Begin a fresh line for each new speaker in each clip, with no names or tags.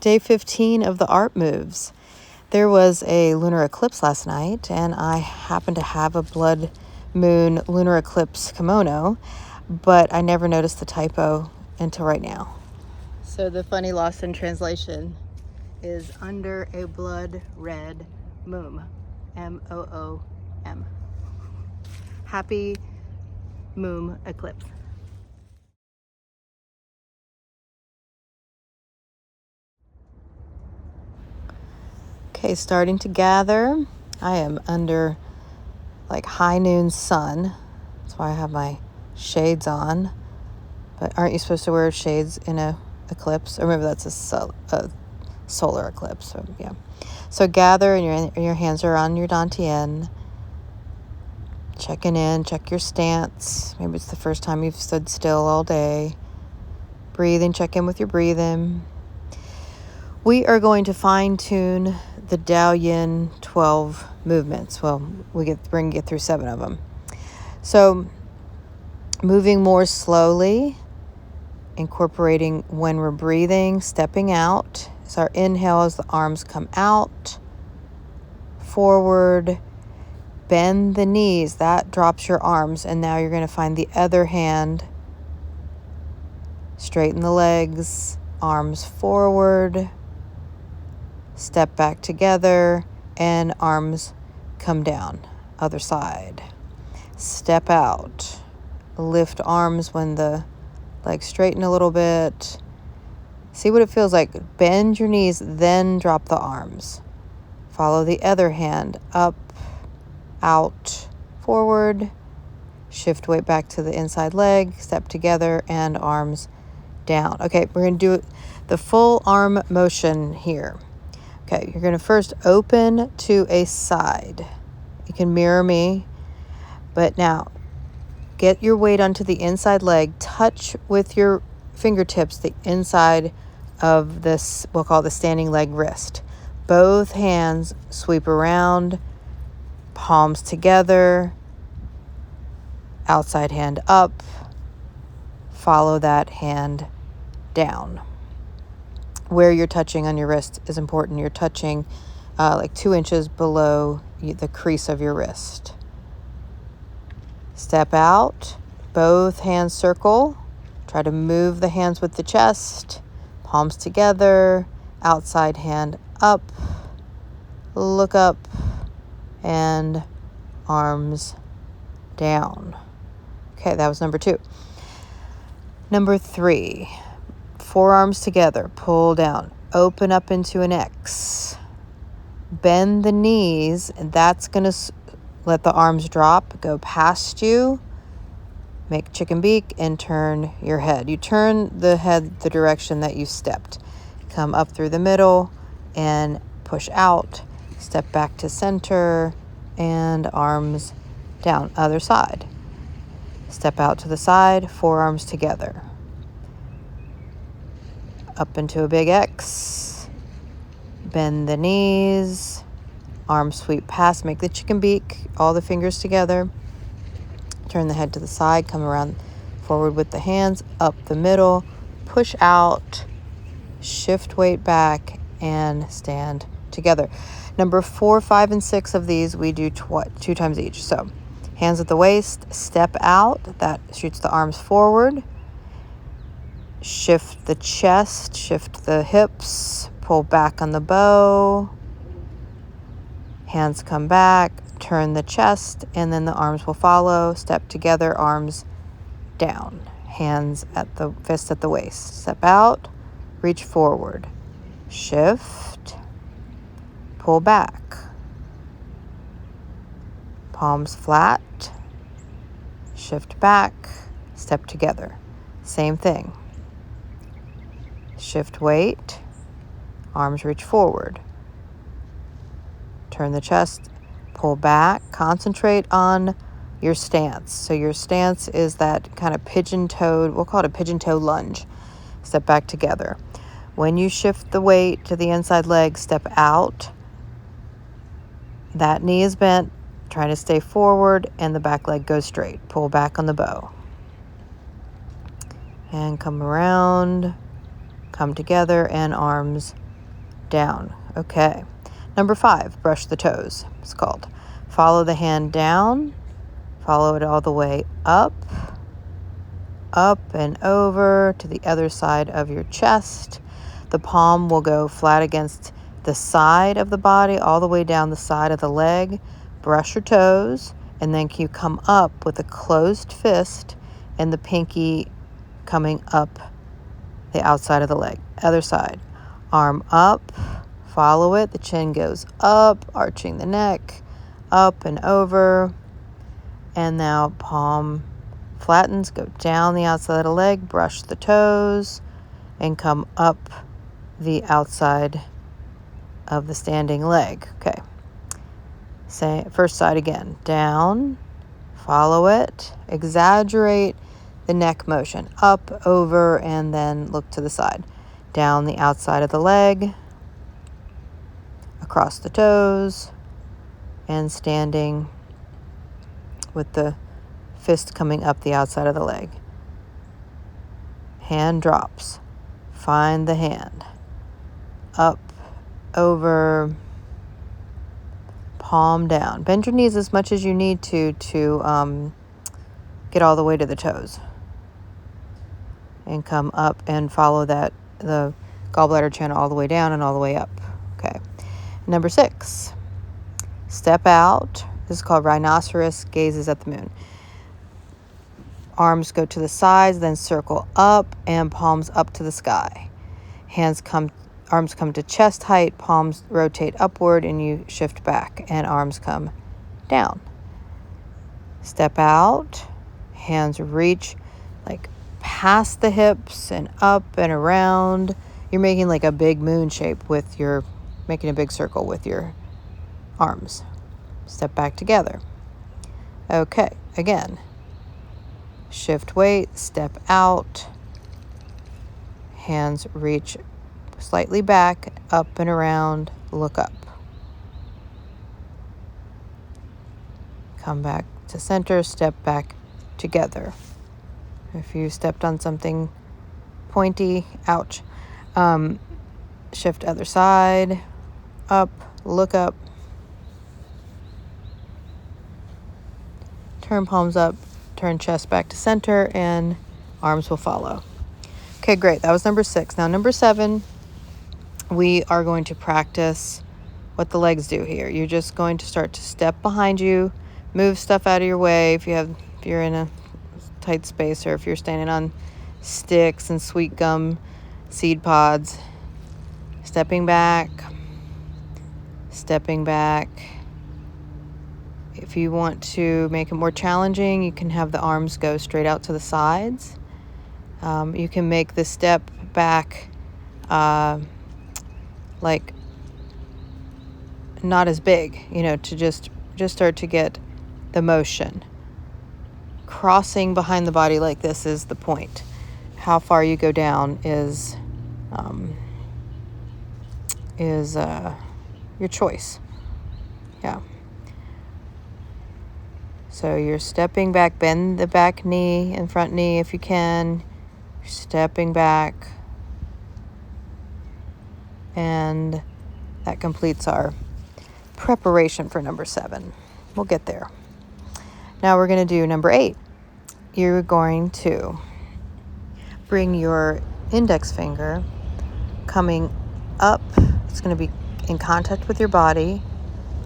Day 15 of the Art Moves. There was a lunar eclipse last night, and I happened to have a blood moon lunar eclipse kimono, but I never noticed the typo until right now. So the funny lost in translation is under a blood red moon, M-O-O-M. Happy moon eclipse. Okay, starting to gather. I am under like high noon sun. That's why I have my shades on. But aren't you supposed to wear shades in a eclipse? Or maybe that's a solar eclipse. So, yeah. So gather, and your hands are on your dantian. Checking in, check your stance. Maybe it's the first time you've stood still all day. Breathing, check in with your breathing. We are going to fine-tune the Dao Yin 12 movements. Well, we're going to get through 7 of them. So, moving more slowly, incorporating when we're breathing, stepping out. So our inhale as the arms come out, forward, bend the knees. That drops your arms, and now you're going to find the other hand. Straighten the legs, arms forward, step back together, and arms come down. Other side. Step out. Lift arms when the legs straighten a little bit. See what it feels like. Bend your knees, then drop the arms. Follow the other hand. Up, out, forward. Shift weight back to the inside leg. Step together and arms down. Okay, we're going to do the full arm motion here. Okay, you're going to first open to a side. You can mirror me, but now get your weight onto the inside leg. Touch with your fingertips the inside of this, we'll call the standing leg wrist. Both hands sweep around, palms together, outside hand up. Follow that hand down. Where you're touching on your wrist is important. You're touching like 2 inches below the crease of your wrist. Step out, both hands circle. Try to move the hands with the chest, palms together, outside hand up, look up, and arms down. Okay, that was number 2. Number 3. Forearms together, pull down, open up into an X. Bend the knees, and that's going to let the arms drop, go past you. Make chicken beak and turn your head. You turn the head the direction that you stepped. Come up through the middle and push out. Step back to center and arms down. Other side. Step out to the side, forearms together. Up into a big X, bend the knees, arms sweep past, make the chicken beak, all the fingers together, turn the head to the side, come around forward with the hands, up the middle, push out, shift weight back, and stand together. Number 4, 5, and 6 of these we do 2 times each. So hands at the waist, step out, that shoots the arms forward. Shift the chest, shift the hips, pull back on the bow. Hands come back, turn the chest, and then the arms will follow. Step together, arms down. Hands at the fist at the waist. Step out, reach forward. Shift, pull back. Palms flat. Shift back, step together. Same thing. Shift weight, arms reach forward. Turn the chest, pull back, concentrate on your stance. So your stance is that kind of pigeon-toed, we'll call it a pigeon-toe lunge. Step back together. When you shift the weight to the inside leg, step out. That knee is bent, trying to stay forward, and the back leg goes straight. Pull back on the bow. And come around. Come together and arms down. Okay. Number 5, brush the toes, it's called. Follow the hand down, follow it all the way up and over to the other side of your chest. The palm will go flat against the side of the body, all the way down the side of the leg. Brush your toes, and then you come up with a closed fist and the pinky coming up the outside of the leg. Other side. Arm up, follow it. The chin goes up, arching the neck, up and over. And now palm flattens, go down the outside of the leg, brush the toes, and come up the outside of the standing leg. Okay. First side again. Down, follow it, exaggerate the neck motion. Up, over, and then look to the side. Down the outside of the leg, across the toes, and standing with the fist coming up the outside of the leg. Hand drops. Find the hand. Up, over, palm down. Bend your knees as much as you need to get all the way to the toes. And come up and follow the gallbladder channel all the way down and all the way up. Okay. Number 6, step out. This is called rhinoceros gazes at the moon. Arms go to the sides, then circle up and palms up to the sky. Arms come to chest height, palms rotate upward, and you shift back, and arms come down. Step out, hands reach like past the hips and up and around. You're making like a big moon shape making a big circle with your arms. Step back together. Okay, again. Shift weight, step out. Hands reach slightly back, up and around, look up. Come back to center, step back together. If you stepped on something pointy, ouch. Shift other side, up, look up. Turn palms up, turn chest back to center, and arms will follow. Okay, great. That was number 6. Now, number 7, we are going to practice what the legs do here. You're just going to start to step behind you, move stuff out of your way if you're in a tight space, or if you're standing on sticks and sweet gum seed pods. Stepping back. If you want to make it more challenging, you can have the arms go straight out to the sides. You can make the step back like not as big, to just start to get the motion. Crossing behind the body like this is the point. How far you go down is your choice. Yeah. So you're stepping back, bend the back knee and front knee if you can. You're stepping back. And that completes our preparation for number 7. We'll get there. Now we're going to do number 8. You're going to bring your index finger coming up. It's going to be in contact with your body,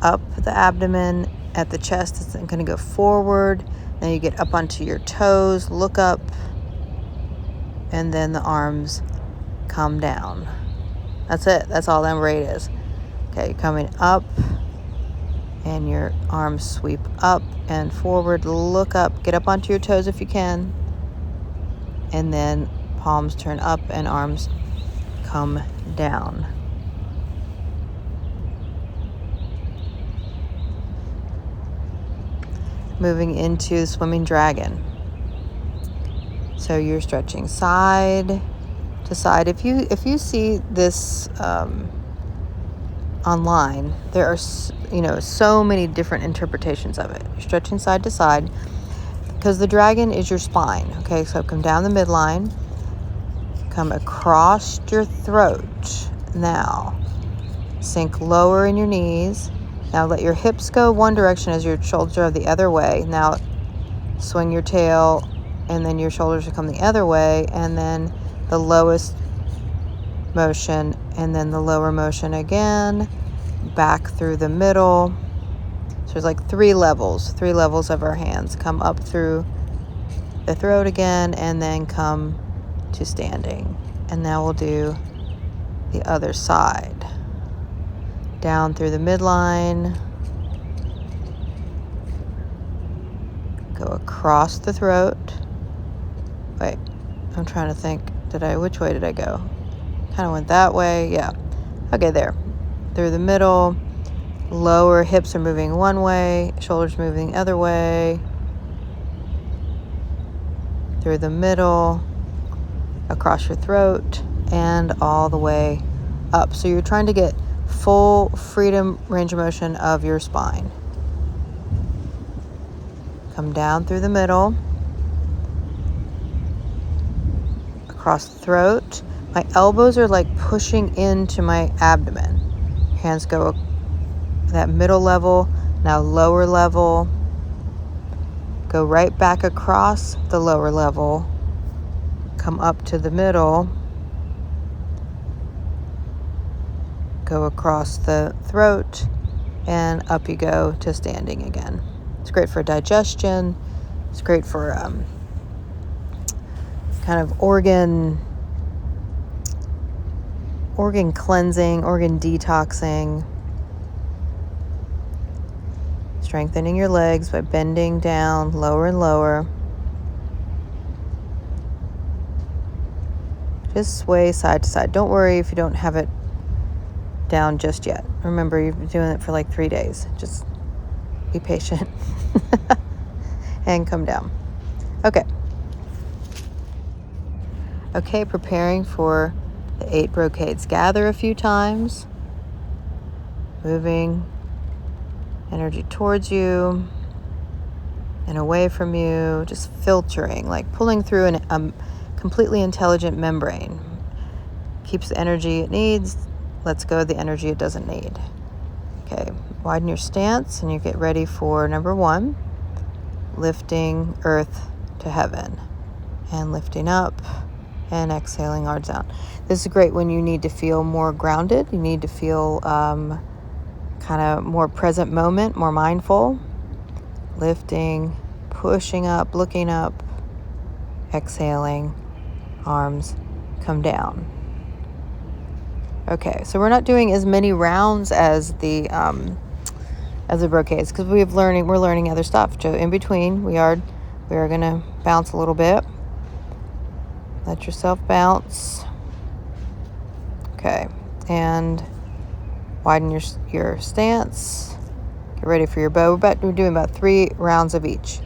up the abdomen, at the chest. It's going to go forward. Then you get up onto your toes, look up, and then the arms come down. That's it. That's all number 8 is. Okay, coming up, and your arms sweep up and forward, look up, get up onto your toes if you can, and then palms turn up and arms come down. Moving into swimming dragon. So you're stretching side to side. If you see this online, there are so many different interpretations of it. You're stretching side to side because the dragon is your spine. Okay, so come down the midline, come across your throat. Now Sink lower in your knees. Now let your hips go one direction as your shoulders are the other way. Now swing your tail, and then your shoulders will come the other way, and then the lowest motion, and then the lower motion again, back through the middle. So there's like three levels of our hands. Come up through the throat again, and then come to standing. And now we'll do the other side. Down through the midline. Go across the throat. Wait, I'm trying to think. Which way did I go? Kind of went that way. Yeah. Okay, there. Through the middle. Lower hips are moving one way, shoulders moving the other way. Through the middle, across your throat, and all the way up. So you're trying to get full freedom range of motion of your spine. Come down through the middle, across the throat. My elbows are like pushing into my abdomen. Hands go that middle level, now lower level. Go right back across the lower level. Come up to the middle. Go across the throat, and up you go to standing again. It's great for digestion. It's great for kind of organ cleansing, organ detoxing. Strengthening your legs by bending down lower and lower. Just sway side to side. Don't worry if you don't have it down just yet. Remember, you're doing it for like 3 days. Just be patient and come down. Okay. Okay, preparing for the 8 brocades. Gather a few times. Moving energy towards you and away from you, just filtering, like pulling through a completely intelligent membrane. Keeps the energy it needs, lets go of the energy it doesn't need. Okay, widen your stance and you get ready for number 1, lifting earth to heaven, and lifting up and exhaling arms down. This is great when you need to feel more grounded, you need to feel kind of more present moment, more mindful. Lifting, pushing up, looking up, exhaling, arms come down. Okay, so we're not doing as many rounds as the brocades because we're learning other stuff. So in between, we are going to bounce a little bit. Let yourself bounce. Okay, and widen your stance. Get ready for your bow. We're doing about 3 rounds of each.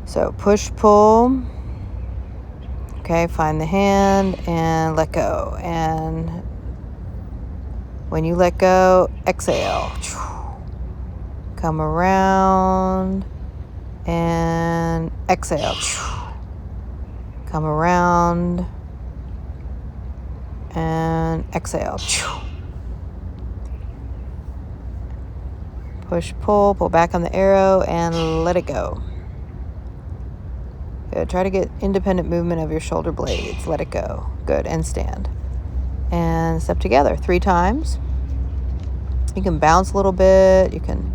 So push, pull. Okay, find the hand and let go. And when you let go, exhale. Come around and exhale. Come around and exhale. Push, pull back on the arrow and let it go. Good. Try to get independent movement of your shoulder blades. Let it go. Good. And stand. And step together 3 times. You can bounce a little bit. You can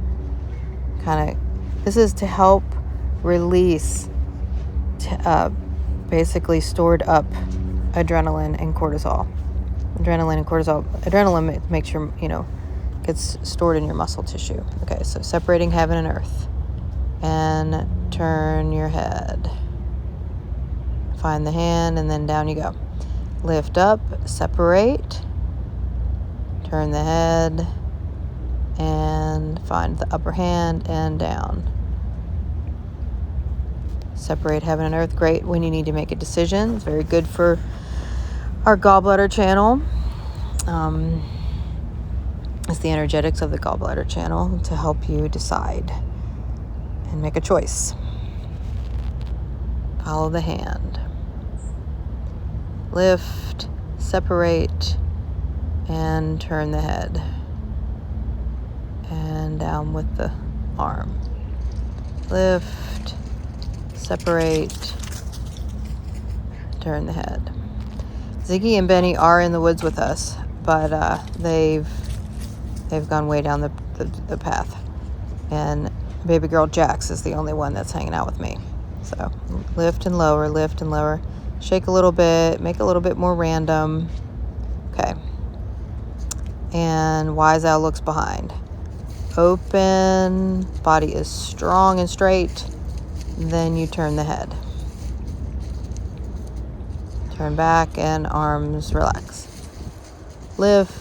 this is to help release basically stored up adrenaline and cortisol. Adrenaline makes your, gets stored in your muscle tissue. Okay, so separating heaven and earth. And turn your head. Find the hand, and then down you go. Lift up, separate. Turn the head, and find the upper hand, and down. Separate heaven and earth. Great when you need to make a decision. It's very good for our gallbladder channel. It's the energetics of the gallbladder channel to help you decide and make a choice. Follow the hand. Lift, separate, and turn the head. And down with the arm. Lift, separate, turn the head. Ziggy and Benny are in the woods with us, but they've gone way down the path. And baby girl Jax is the only one that's hanging out with me. So lift and lower, shake a little bit, make it a little bit more random. Okay. And Wise Owl looks behind. Open, body is strong and straight. Then you turn the head. Turn back and arms relax. Lift.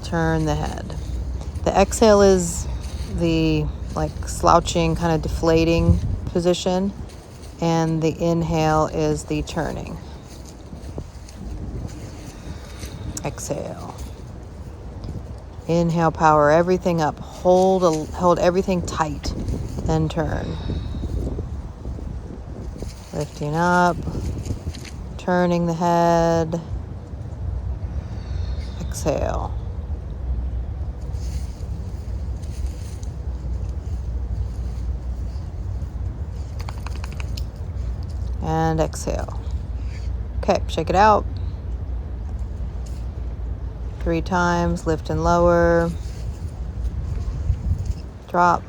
Turn the head. The exhale is the slouching, kind of deflating position, and the inhale is the turning. Exhale. Inhale, power everything up. Hold everything tight, then turn. Lifting up, turning the head. Exhale. And exhale. Okay, shake it out. 3 times, lift and lower. Drop.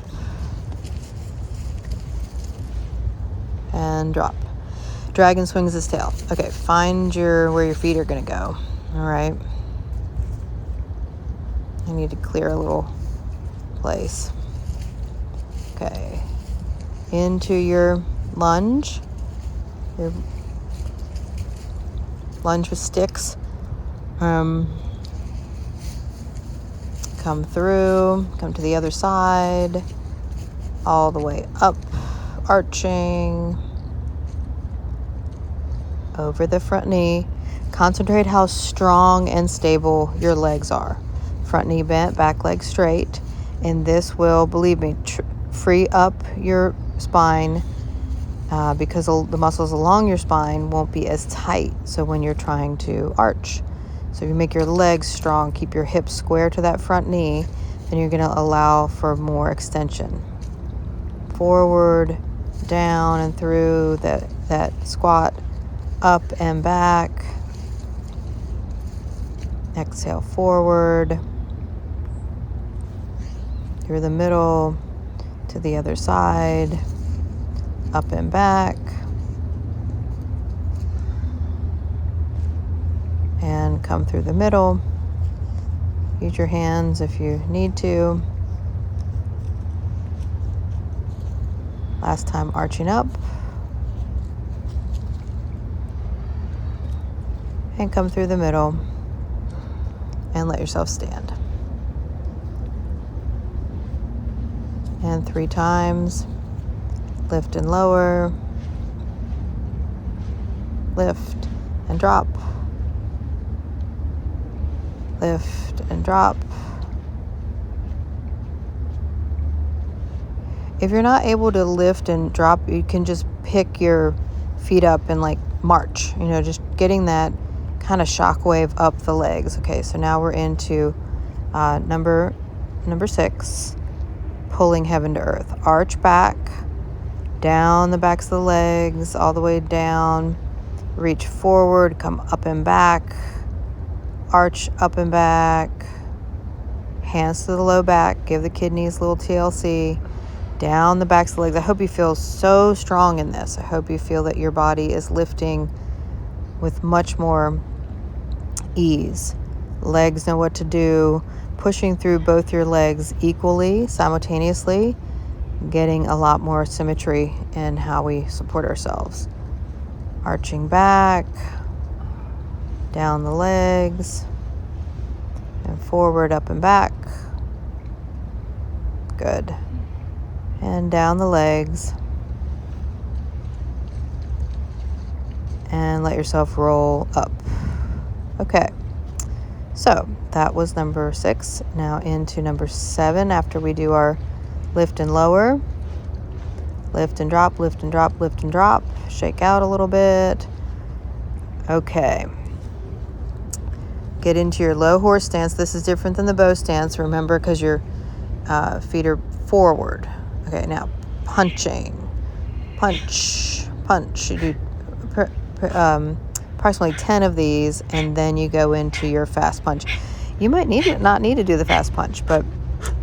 And drop. Dragon swings his tail. Okay, find where your feet are going to go. All right. I need to clear a little place. Okay. Into your lunge. Your lunge with sticks. Come through, come to the other side, all the way up, arching, over the front knee. Concentrate how strong and stable your legs are. Front knee bent, back leg straight, and this will, believe me, free up your spine because the muscles along your spine won't be as tight. So when you're trying to arch, so if you make your legs strong, keep your hips square to that front knee, then you're going to allow for more extension. Forward, down and through that squat, up and back. Exhale, forward. Through the middle to the other side, up and back. And come through the middle. Use your hands if you need to. Last time, arching up. And come through the middle. And let yourself stand. And 3 times. Lift and lower. Lift and drop. Lift and drop. If you're not able to lift and drop, you can just pick your feet up and march, just getting that kind of shockwave up the legs. Okay, so now we're into number 6, pulling heaven to earth. Arch back, down the backs of the legs, all the way down. Reach forward, come up and back. Arch up and back, hands to the low back, give the kidneys a little TLC, down the backs of the legs. I hope you feel so strong in this. I hope you feel that your body is lifting with much more ease. Legs know what to do, pushing through both your legs equally, simultaneously, getting a lot more symmetry in how we support ourselves. Arching back, down the legs, and forward, up and back. Good. And down the legs. And let yourself roll up. Okay. So that was number 6. Now into number 7 after we do our lift and lower. Lift and drop, lift and drop, lift and drop. Shake out a little bit. Okay. Get into your low horse stance. This is different than the bow stance, remember, because your feet are forward. Okay, now punching. Punch, punch. You do approximately 10 of these, and then you go into your fast punch. You might not need to do the fast punch, but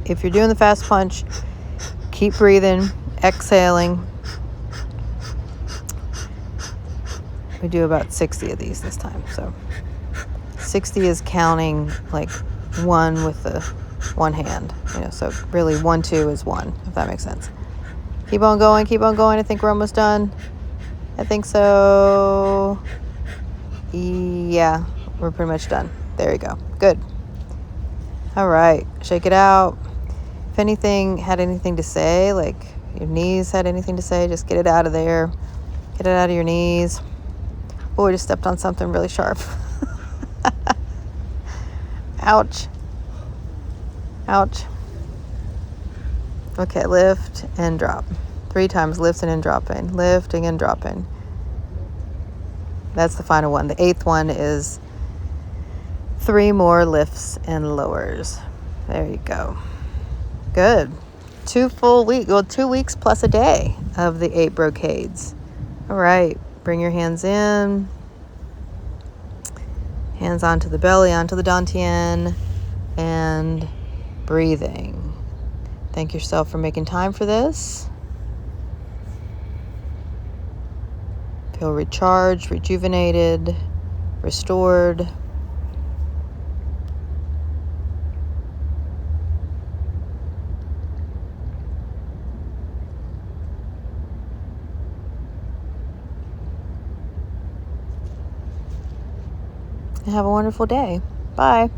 if you're doing the fast punch, keep breathing, exhaling. We do about 60 of these this time. So 60 is counting like one with the one hand, so really 1, 2 is 1, if that makes sense. Keep on going. I think we're almost done. I think so. Yeah, we're pretty much done. There you go. Good. All right. Shake it out. If anything had anything to say, like your knees had anything to say, just get it out of there. Get it out of your knees. Oh, I just stepped on something really sharp. Ouch. Ouch. Okay, lift and drop. 3 times, lifting and dropping. Lifting and dropping. That's the final one. The 8th one is 3 more lifts and lowers. There you go. Good. 2 full weeks, 2 weeks plus a day of the 8 brocades. All right. Bring your hands in. Hands onto the belly, onto the dantian, and breathing. Thank yourself for making time for this. Feel recharged, rejuvenated, restored. And have a wonderful day. Bye.